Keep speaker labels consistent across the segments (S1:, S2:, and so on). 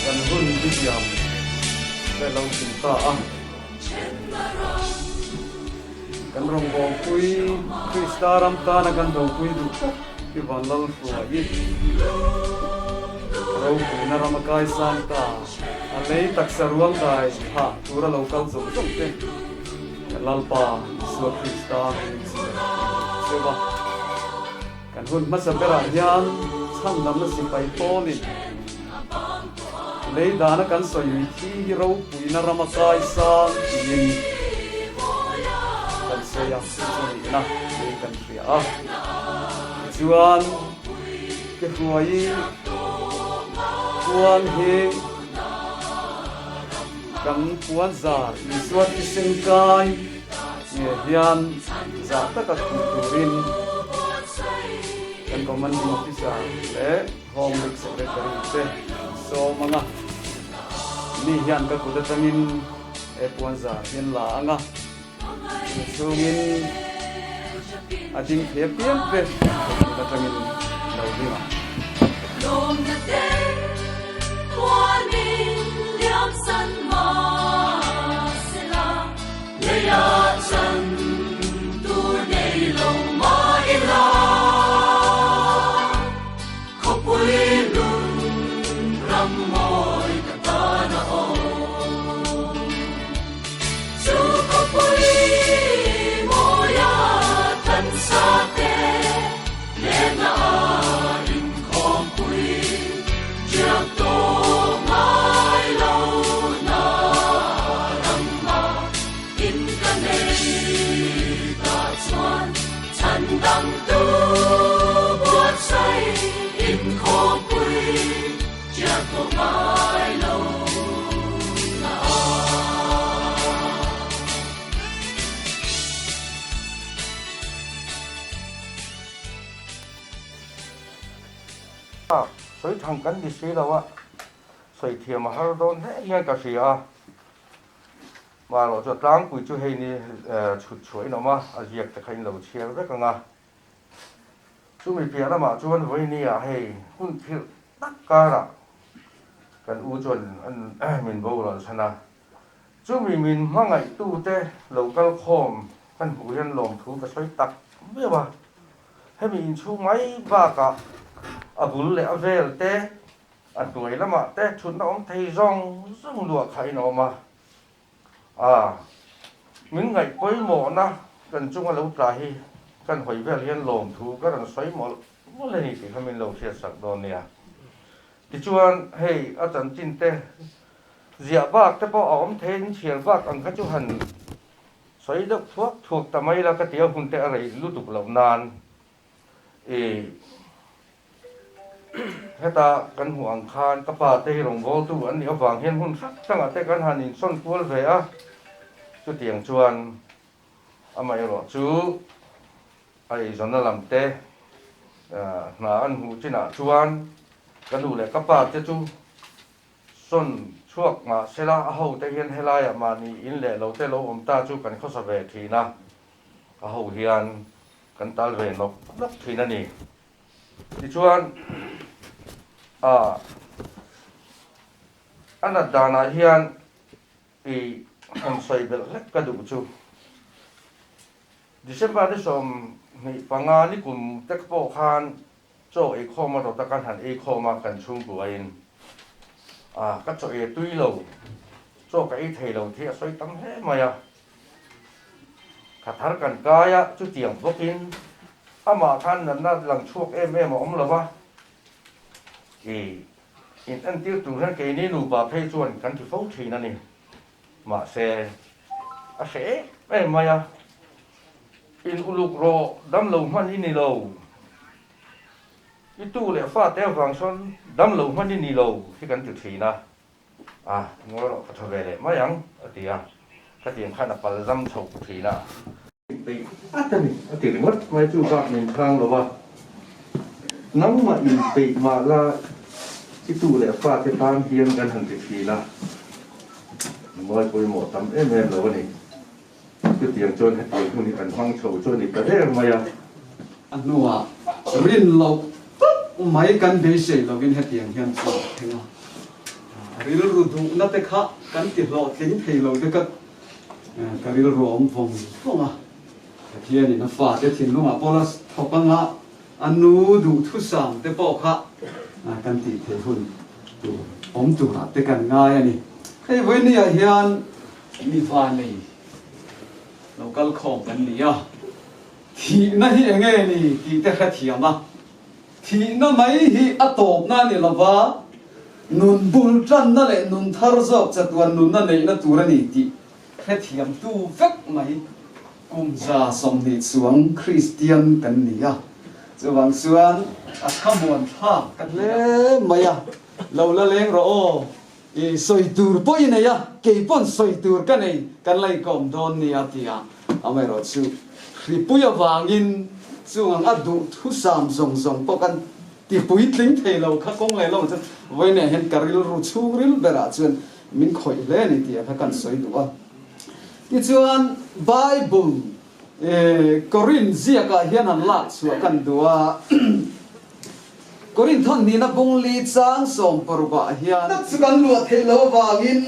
S1: kan hun di diam le lo tin ta a kan rong go pui kristaram ta na kan do pui du ki van lal fu yi ro pui na ramakai santa a lei tak saruam dai ha tura local zo zong te lal pa so krista sewa kan hun masabera hian chang nam na sipai polin lei dana kan soi thi ro pui na ramakai sang yin kan seya soi na lei kan ria a chuan ke huai chuan he kan puan zar isuat iseng kai nge hian za ta ka turin kan commanding officer le home secretary te so mga ni hian ka kudatangin e puan zar hian la anga sungin ading piam pe kudatangin laudima
S2: Lom na te Tuan min liam san ma sila Leia chan tur nei long ma ila Kopui lung ram moi katana o Chu kopui moya tan sa te Le na Đăng tu buốt say in khô quy cha có mãi lâu
S3: soi thằng cắn đi xí đâu á soi thiềm mà har đón hết nghe cả xí à mà nó cho trắng quỳ chú hay ni chụt chuối nó mà diệt cái khay lẩu chiên rất là ngon chú mình phía đó mà chú ăn với ni à hay hun thiệt tất cả là cần u chuẩn ăn mình vô rồi xem nào chú mình mang ngày tu te lẩu cao khom cần hủ hen lồng thú và xoay tắc biết mà hay mình chú máy ba cả à bún lẹ về te à tuổi lắm mà te chúng nó ông thầy rong rong lụa khay nó mà mình ngày cuối mùa na cần chung là lâu trái cần hồi về liên lồng thú cái đằng xoáy mỏ mỗi lần thì mình lâu chia sẻ đó nè thì chuan hey ở trận tin te dìa bạc te bao ống thêm chiên bạc ăn cái chú hành xoáy đất thuốc thuộc tầm ấy là cái tiêu hun te này lưu tục lâu nan hết ta cần hoàng khan các bà tây rồng vô tu anh nhớ vàng hiên hun sắc sang ở tây cần hành in son cuốn về á chú tiếng chuan mày rồi chú ai cho nó làm tê là ăn hủ trên à chuan cái đủ lại các bà tê chú son chuộc mà xe la hậu tây hiên hay la mà ni in lệ lâu tê lâu ta chú cần khó về thì na hậu hiền cần ta về nó lắm thì na nè thì chuan anh là đàn na hiền thì không xoay về hết cái đủ chú December đi xong thì bằng ni cùng tất bộ khan cho ấy kho mà đầu ta can hẳn ấy kho mà cần chung của anh các chỗ ấy tuy lâu cho cái thầy lâu thì xoay tắm hết mà cả thằng cần cái á chú tiếng vô kín mà khan là nó làm chuộc em mà ông là ba thì in anh tiêu tụ ra cái này nụ bà phê chuẩn cần thì phẫu thì nè mà sẽ em mà in uluk ro dam lo man in lo itu le fa te wang son dam lo man in lo khi kan tu thi na ngor ro ka thave le ma yang atia ka tiang khana pal zam chou thi na ti ati ri mot mai chu ka min khang lo ba nang ma in pe ma la itu le fa te tan hian kan han ti thi na ngoi poi mo tam em lo ni cái tiếng chôn hết tiếng hôn thì cần hoang sầu chôn thì cái mày
S1: anh nuआ rin lâu mấy căn bể sấy lâu cái hết tiếng hiền sầu thế nào ril ru du na te kha kan ti lo tling thei lo te ka ka ril rom phong phong a thiên ni na fa te thin lunga polas thopanga anu du thu sam te po kha kan ti the hun tu om tu ra te kan ngai ani hei voi ni a hian mi fa nei local khom kan ni a thi na hi enge ni ti te kha thiama thi na mai hi atop na ni lawa nun bul tran na le nun thar zok chatwan nun na nei na turani ti kha thiam tu vek mai kum za som ni chuang Christian kan ni a chuang suan a khamon tha kan le maya lo la leng ro o e soi tur poi nei a ke pon soi tur kan nei kan lai kom don ni a tia amai ro chu ri puya wangin chuang a du thu sam zong zong po kan ti pui tling thei lo kha kong lai lo chan voi ne hen karil ru chu ril bera chuan min khoi le ni tia kha kan soi du a ti chuan Bible Corin zia ka hian an la chu kan dua Corin thon ni na bung li chang som paruba hian nak chu kan lu thei lo wangin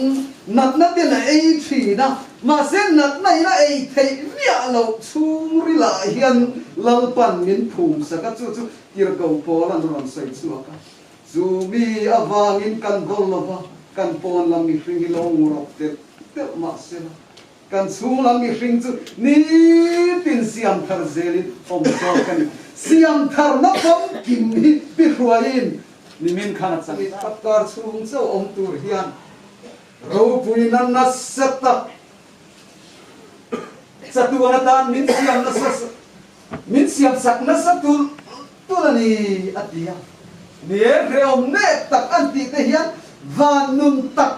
S1: nat na te na ei thi na ma sen nat nai na ei thei ria lo chung ri la hian lal pan min phum sa ka chu chu tir go polan ron sai chu ka zu mi awangin kan bol lova kan pon lam mi hring lo ngurok te ma sen kan chung lam mi hring chu ni tin siam thar zelin om so kan siam thar na pom kim hi pi hruain ni min khana chang takar chung so om tur hian ro pui nan na seta satuana tan min siam na sa min siam sak na satul tulani atia ni re om ne tak anti te hian van nun tak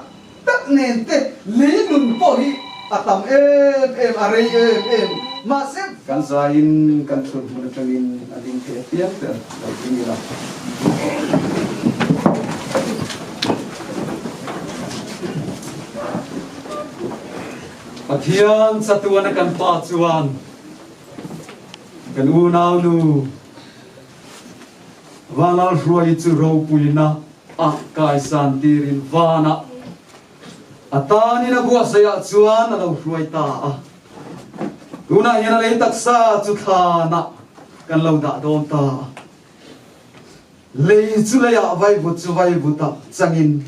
S1: tak nen te li nun po hi atam em arei em ma se kan sain kan thun mun tangin ading te piak te lai ni la Pathian satuan kan pa chuan kan u nau nu wanal ruai chu ro puina a kai san tirin wana atani na bua saya chuan alo ruai ta a tuna yana le taksa chu thana kan lo da don ta le chu le ya vai bu chu vai bu ta changin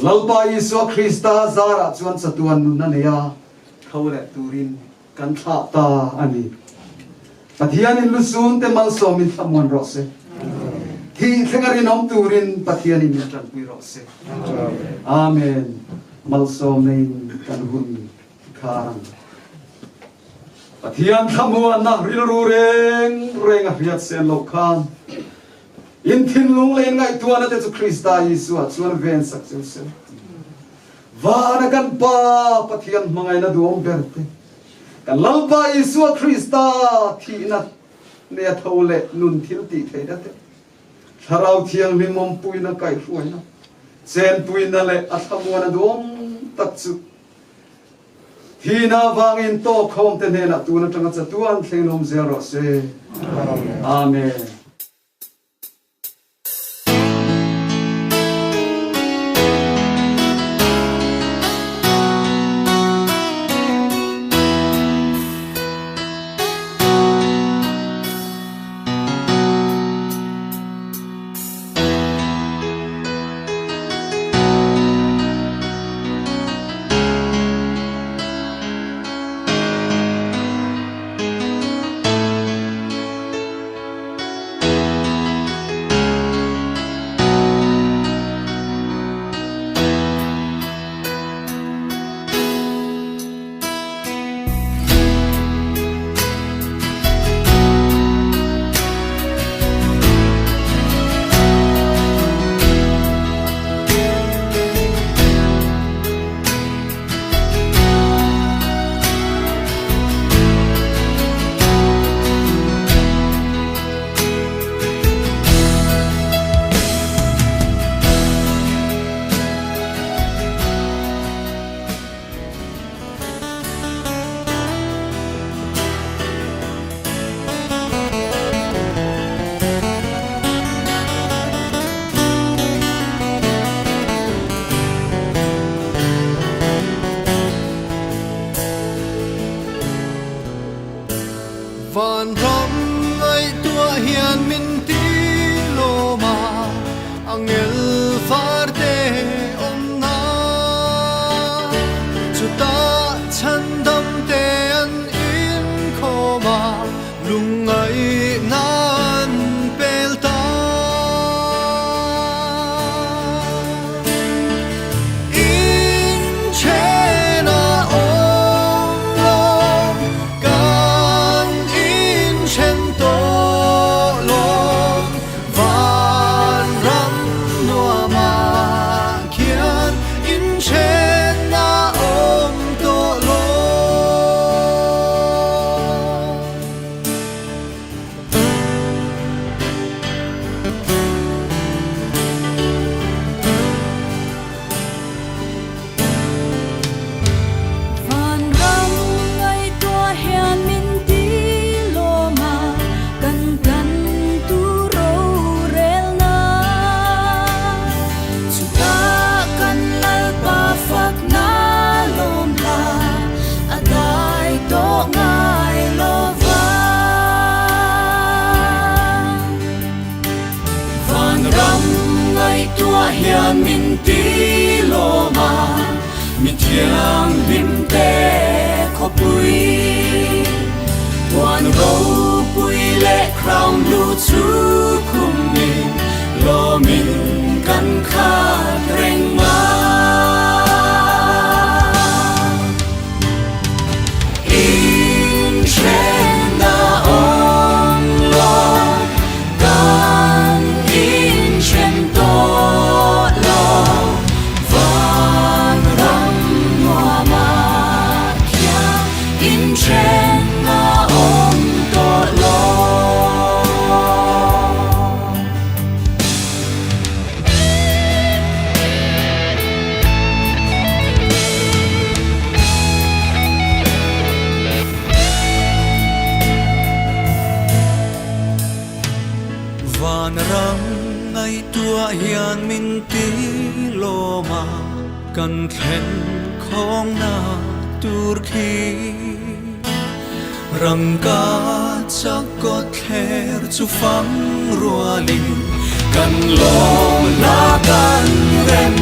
S1: lalpa Yesu Krista zara chuan satuan nun na neya thole turin kan tha ta ani pathian in lusun te mal som in thamon rose thi thengarin om turin pathian in tran pui rose amen mal som nei kan hun kharang pathian thamuan na ril ru reng reng a riat sen lo khan in thin lung len ngai tuana te chu Krista Yesu a chuan ven sak chu se vana kan pa pathian mangai na duom berte kan lalpa Yesu Krista thi na ne thole nun thil ti theida te tharau thiang limom puina kai hruaina chen puina le athamuana duom tak chu hina wangin to khom te ne na tuna tanga cha tuan thlenom zero se amen
S4: angel farte omna chuta chandam te an in khoma lungai nan pelta in chena ong kan in chen to long van ram noa ma kian in chena ong to long
S2: Van ram ngai tua hian min ti lo ma kan kan tu ro rel na chuta kan lal pa fak na lom la adai to ngai lo va Van ram ngai tua hian min ti lo ma mi thiang lim te kho pui wan ro pui le crown lu chu kum min lo min kan kha reng ma in chen na ong lo kan in chen to lo van ram noa ma kia in chen na ong to lo
S4: van ram ngai tua hian min ti lo ma kan thlen khong na tur khi rang ka chắc có thler chu phang rualin kan lo la kan rem